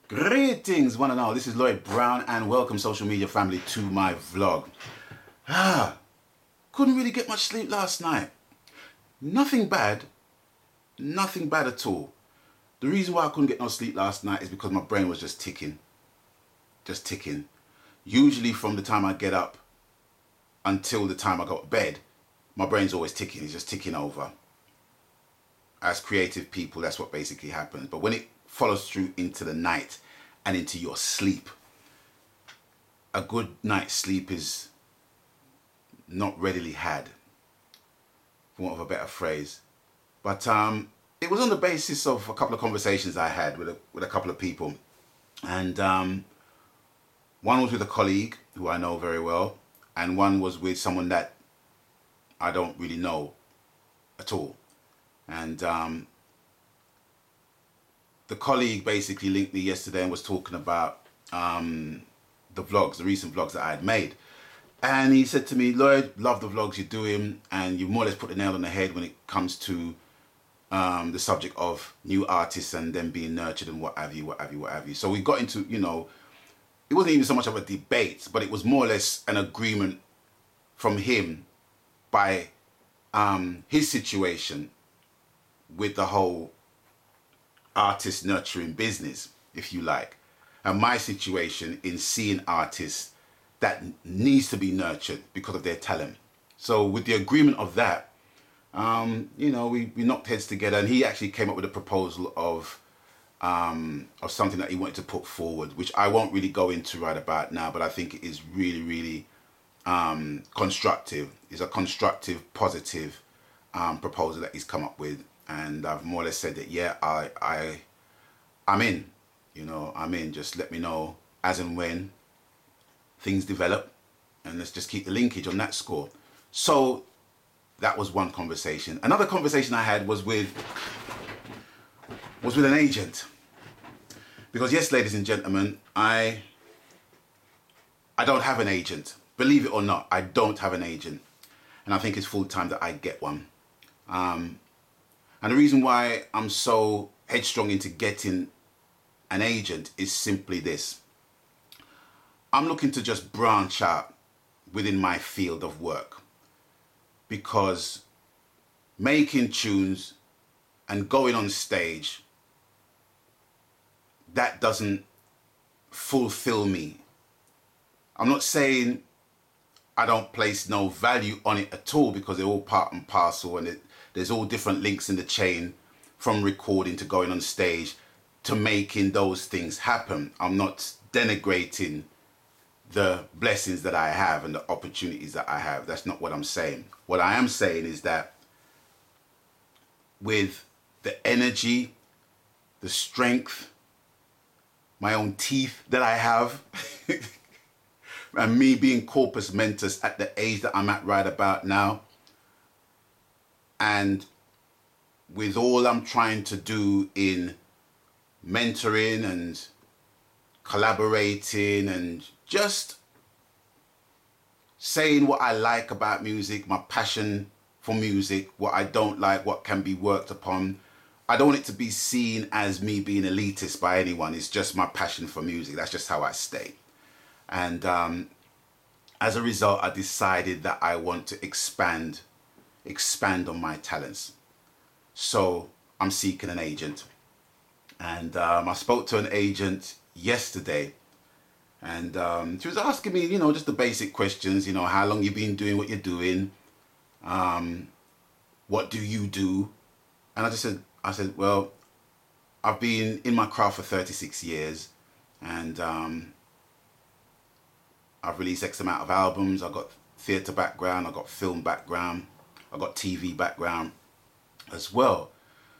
Greetings one and all, this is Lloyd Brown and welcome social media family to my vlog. Couldn't really get much sleep last night. Nothing bad at all. The reason why I couldn't get no sleep last night is because my brain was just ticking. Usually from the time I get up until the time I go to bed, my brain's always ticking, it's just ticking over. As creative people, that's what basically happens. But when it follows through into the night and into your sleep, a good night's sleep is not readily had, for want of a better phrase. But it was on the basis of a couple of conversations I had with a couple of people, and one was with a colleague who I know very well, and one was with someone that I don't really know at all. And the colleague basically linked me yesterday and was talking about the recent vlogs that I had made. And he said to me, Lloyd, love the vlogs you're doing, and you more or less put the nail on the head when it comes to the subject of new artists and them being nurtured and what have you. So we got into, it wasn't even so much of a debate, but it was more or less an agreement from him by his situation with the whole artist nurturing business, if you like, and my situation in seeing artists that needs to be nurtured because of their talent. So with the agreement of that, we knocked heads together, and he actually came up with a proposal of something that he wanted to put forward, which I won't really go into right about now, but I think it is really constructive. It's a constructive, positive proposal that he's come up with. And I've more or less said that, yeah, I'm in, I'm in. Just let me know as and when things develop, and let's just keep the linkage on that score. So that was one conversation. Another conversation I had was with an agent. Because yes, ladies and gentlemen, I don't have an agent. Believe it or not, I don't have an agent. And I think it's full time that I get one. And the reason why I'm so headstrong into getting an agent is simply this. I'm looking to just branch out within my field of work, because making tunes and going on stage, that doesn't fulfill me. I'm not saying I don't place no value on it at all, because they're all part and parcel, and there's all different links in the chain, from recording to going on stage to making those things happen. I'm not denigrating the blessings that I have and the opportunities that I have. That's not what I'm saying. What I am saying is that with the energy, the strength, my own teeth that I have, and me being corpus mentis at the age that I'm at right about now, and with all I'm trying to do in mentoring and collaborating and just saying what I like about music, my passion for music, what I don't like, what can be worked upon. I don't want it to be seen as me being elitist by anyone. It's just my passion for music. That's just how I stay. And as a result, I decided that I want to expand on my talents. So I'm seeking an agent. And I spoke to an agent yesterday, and she was asking me, just the basic questions, how long you've been doing what you're doing, what do you do? And I said, well, I've been in my craft for 36 years, and I've released X amount of albums. I've got theatre background, I've got film background, I've got TV background as well.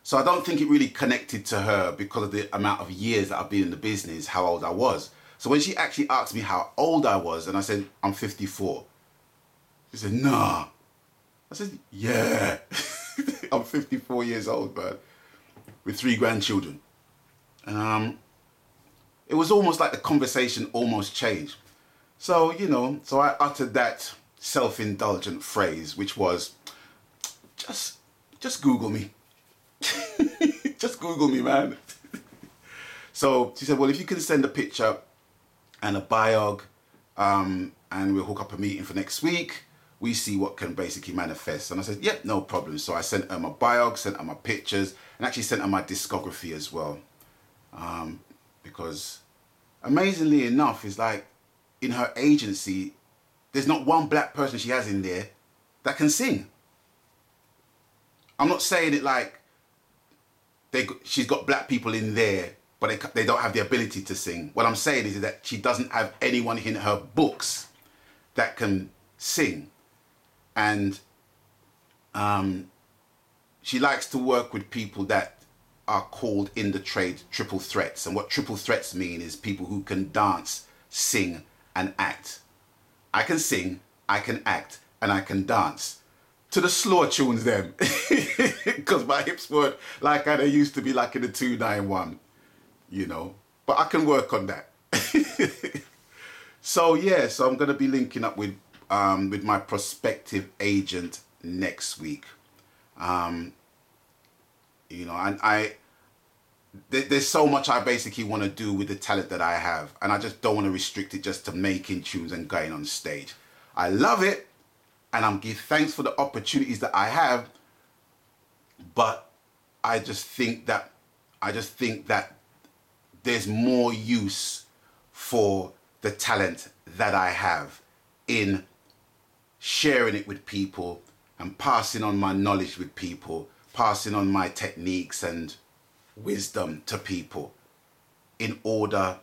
So I don't think it really connected to her because of the amount of years that I've been in the business, how old I was. So when she actually asked me how old I was, and I said, I'm 54. She said, nah. I said, yeah. I'm 54 years old, man, with 3 grandchildren. And it was almost like the conversation almost changed. So, so I uttered that self-indulgent phrase, which was, just Google me. Just Google me, man. So she said, well, if you can send a picture and a biog, and we'll hook up a meeting for next week, we see what can basically manifest. And I said, yep, no problem. So I sent her my biog, sent her my pictures, and actually sent her my discography as well. Because amazingly enough, it's like in her agency, there's not one black person she has in there that can sing. I'm not saying it like she's got black people in there, but they don't have the ability to sing. What I'm saying is that she doesn't have anyone in her books that can sing. And she likes to work with people that are called in the trade triple threats. And what triple threats mean is people who can dance, sing, and act. I can sing, I can act, and I can dance. To the slow tunes then. Because my hips weren't like how they used to be, like in the 291, you know. But I can work on that. So yeah, so I'm going to be linking up with my prospective agent next week. You know, and there's so much I basically want to do with the talent that I have, and I just don't want to restrict it just to making tunes and going on stage. I love it, and I'm give thanks for the opportunities that I have, but I just think that there's more use for the talent that I have in sharing it with people and passing on my knowledge with people, passing on my techniques and wisdom to people in order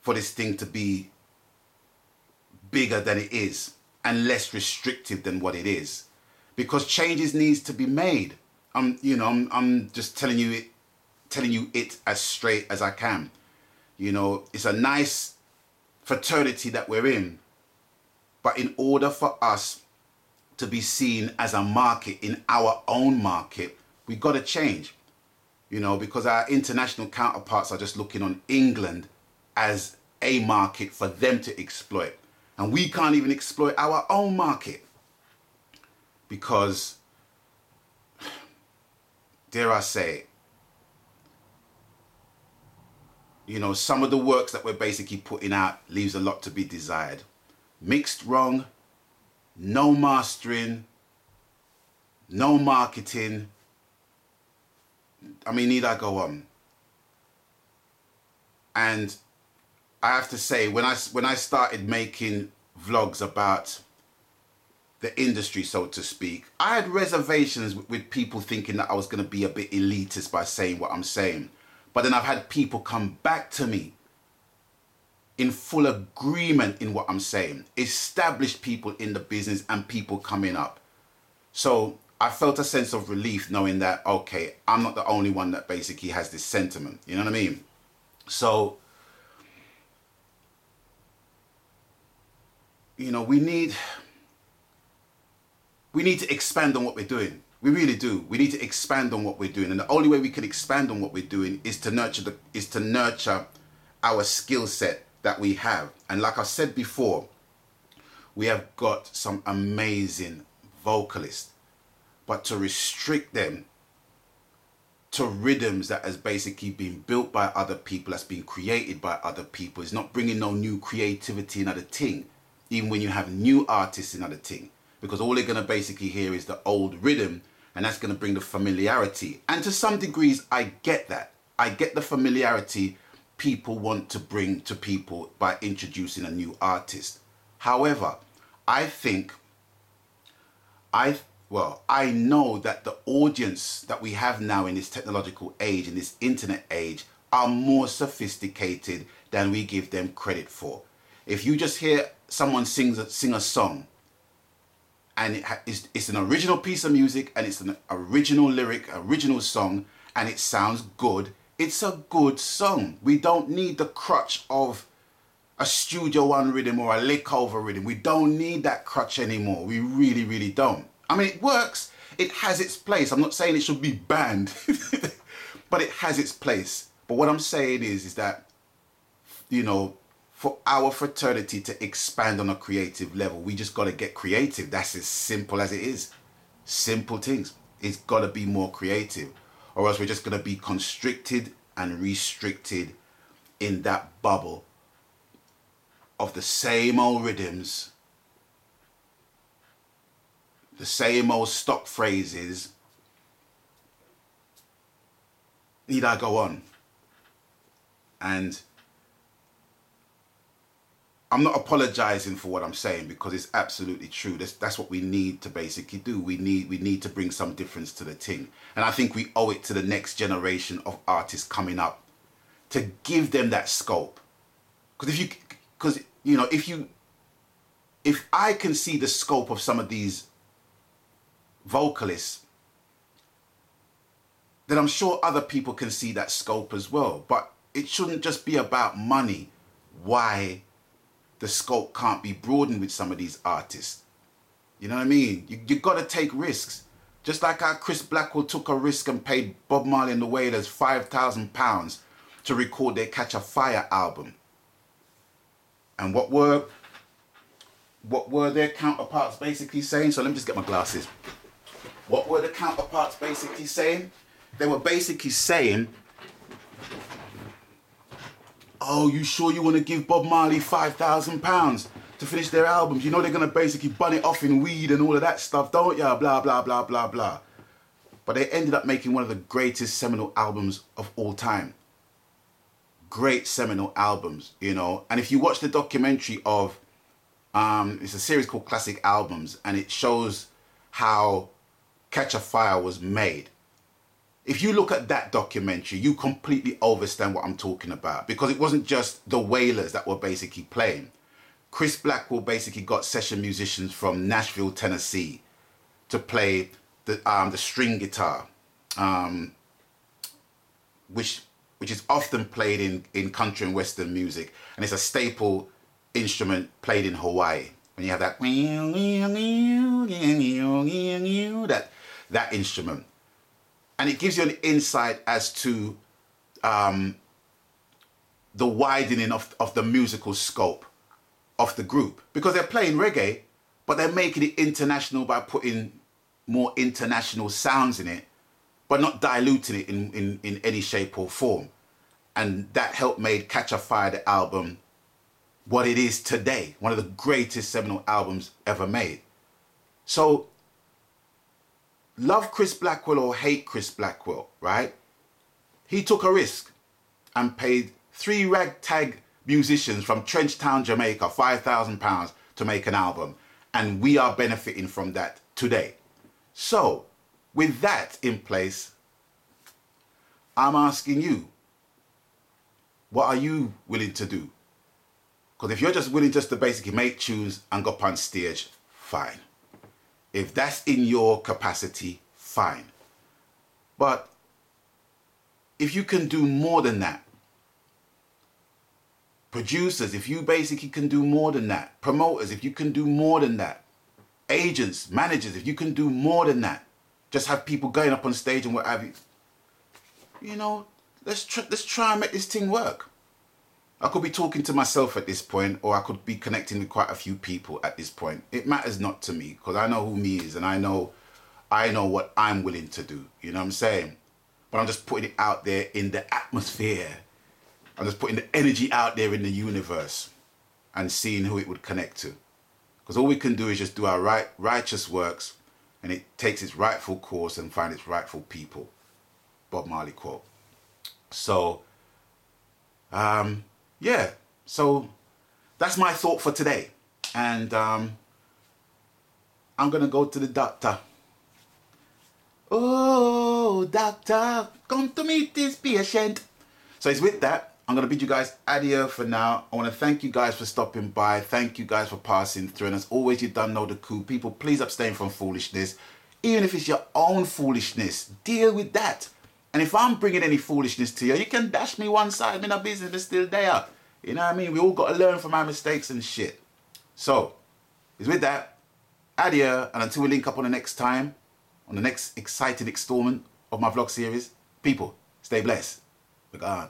for this thing to be bigger than it is and less restrictive than what it is, because changes needs to be made. I'm just telling you it as straight as I can. You know, it's a nice fraternity that we're in, but in order for us to be seen as a market in our own market, we got to change. You know, because our international counterparts are just looking on England as a market for them to exploit. And we can't even exploit our own market. Because, dare I say, you know, some of the works that we're basically putting out leaves a lot to be desired. Mixed wrong, no mastering, no marketing. I mean, need I go on? And I have to say, when I started making vlogs about the industry, so to speak, I had reservations with people thinking that I was going to be a bit elitist by saying what I'm saying. But then I've had people come back to me in full agreement in what I'm saying. Established people in the business and people coming up. So I felt a sense of relief knowing that, okay, I'm not the only one that basically has this sentiment. You know what I mean? So, you know, we need to expand on what we're doing. We really do. We need to expand on what we're doing. And the only way we can expand on what we're doing is to nurture our skill set that we have. And like I said before, we have got some amazing vocalists. But to restrict them to rhythms that has basically been built by other people, that's been created by other people, is not bringing no new creativity in other thing, even when you have new artists in other thing. Because all they're going to basically hear is the old rhythm, and that's going to bring the familiarity. And to some degrees, I get that. I get the familiarity people want to bring to people by introducing a new artist. However, I know that the audience that we have now in this technological age, in this internet age, are more sophisticated than we give them credit for. If you just hear someone sing a song, and it's an original piece of music, and it's an original lyric, original song, and it sounds good, it's a good song. We don't need the crutch of a Studio One rhythm or a lick over rhythm. We don't need that crutch anymore. We really, really don't. I mean, it works. It has its place. I'm not saying it should be banned, but it has its place. But what I'm saying is that, you know, for our fraternity to expand on a creative level, we just got to get creative. That's as simple as it is. Simple things. It's got to be more creative, or else we're just going to be constricted and restricted in that bubble of the same old rhythms, the same old stock phrases, need I go on? And I'm not apologizing for what I'm saying, because it's absolutely true. That's what we need to basically do. We need to bring some difference to the thing. And I think we owe it to the next generation of artists coming up to give them that scope. Because if I can see the scope of some of these vocalists, then I'm sure other people can see that scope as well. But it shouldn't just be about money. Why the scope can't be broadened with some of these artists? You know what I mean? You got to take risks. Just like how Chris Blackwell took a risk and paid Bob Marley and the Wailers £5,000 to record their Catch a Fire album. And what were their counterparts basically saying? So let me just get my glasses. What were the counterparts basically saying? They were basically saying, oh, you sure you want to give Bob Marley £5,000 to finish their albums? You know they're going to basically bun it off in weed and all of that stuff, don't ya? Blah, blah, blah, blah, blah. But they ended up making one of the greatest seminal albums of all time. Great seminal albums, you know. And if you watch the documentary of, it's a series called Classic Albums, and it shows how Catch a Fire was made. If you look at that documentary, you completely understand what I'm talking about, because it wasn't just the Wailers that were basically playing. Chris Blackwell basically got session musicians from Nashville, Tennessee to play the string guitar, which is often played in country and western music, and it's a staple instrument played in Hawaii. When you have that instrument. And it gives you an insight as to the widening of the musical scope of the group. Because they're playing reggae, but they're making it international by putting more international sounds in it, but not diluting it in any shape or form. And that helped made Catch a Fire, the album, what it is today. One of the greatest seminal albums ever made. So, love Chris Blackwell or hate Chris Blackwell, right? He took a risk and paid 3 ragtag musicians from Trenchtown, Jamaica, £5,000 to make an album. And we are benefiting from that today. So, with that in place, I'm asking you, what are you willing to do? Because if you're just willing just to basically make tunes and go up on stage, fine. If that's in your capacity, fine. But if you can do more than that, producers, if you basically can do more than that, promoters, if you can do more than that, agents, managers, if you can do more than that, just have people going up on stage and what have you, you know, let's try and make this thing work. I could be talking to myself at this point, or I could be connecting with quite a few people at this point. It matters not to me, because I know who me is, and I know what I'm willing to do. You know what I'm saying? But I'm just putting it out there in the atmosphere. I'm just putting the energy out there in the universe and seeing who it would connect to. Because all we can do is just do our righteous works, and it takes its rightful course and find its rightful people. Bob Marley quote. So, yeah, so that's my thought for today. And I'm going to go to the doctor. Oh, doctor, come to meet this patient. So it's with that, I'm going to bid you guys adieu for now. I want to thank you guys for stopping by. Thank you guys for passing through. And as always, you done know the coup. People, please abstain from foolishness. Even if it's your own foolishness, deal with that. And if I'm bringing any foolishness to you, you can dash me one side. I'm in a business, but still there. You know what I mean? We all got to learn from our mistakes and shit. So, it's with that, adieu. And until we link up on the next time, on the next exciting installment of my vlog series, people, stay blessed. We're gone.